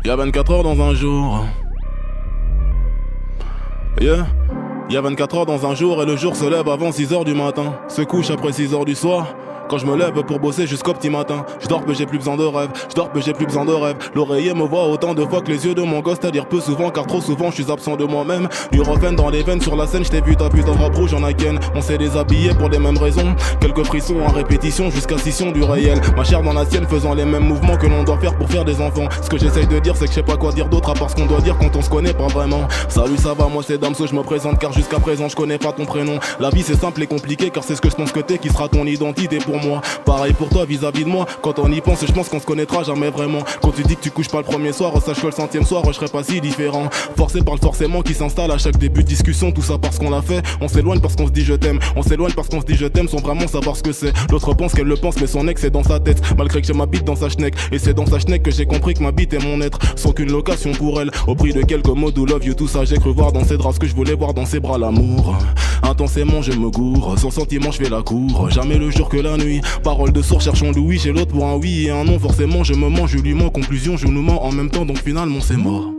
Y'a 24 heures dans un jour. Yeah. Y'a 24 heures dans un jour et le jour se lève avant 6 heures du matin. Se couche après 6 heures du soir. Quand je me lève pour bosser jusqu'au petit matin. Je dors mais j'ai plus besoin de rêve. Je dors mais j'ai plus besoin de rêve. L'oreiller me voit autant de fois que les yeux de mon gosse. C'est-à-dire peu souvent car trop souvent je suis absent de moi-même. Du refrain dans les veines sur la scène. Je t'ai vu ta putain de robe rouge en again. On s'est déshabillé pour les mêmes raisons. Quelques frissons en répétition jusqu'à scission du réel. Ma chair dans la sienne faisant les mêmes mouvements que l'on doit faire pour faire des enfants. Ce que j'essaye de dire c'est que je sais pas quoi dire d'autre à part ce qu'on doit dire quand on se connaît pas vraiment. Salut ça va moi c'est Damso je me présente car jusqu'à présent je connais pas ton prénom. La vie c'est simple et compliqué car c'est ce que je pense que t'es qui sera ton identité pour moi. Pareil pour toi vis-à-vis de moi. Quand on y pense je pense qu'on se connaîtra jamais vraiment. Quand tu dis que tu couches pas le premier soir, sache que le 100e soir je serai pas si différent. Forcé par le forcément qui s'installe à chaque début de discussion. Tout ça parce qu'on l'a fait. On s'éloigne parce qu'on se dit je t'aime. On s'éloigne parce qu'on se dit je t'aime sans vraiment savoir ce que c'est. L'autre pense qu'elle le pense mais son ex est dans sa tête. Malgré que j'ai ma bite dans sa schneck. Et c'est dans sa schneck que j'ai compris que ma bite est mon être. Sans qu'une location pour elle. Au prix de quelques mots do love you tout ça j'ai cru voir dans ses draps ce que je voulais voir dans ses bras l'amour. Intensément je me gourre. Sans sentiment je fais la cour. Jamais le jour que la nuit. Parole de sourd cherchons Louis chez l'autre pour un oui et un non. Forcément je me mens, je lui mens. Conclusion je nous mens en même temps donc finalement c'est mort.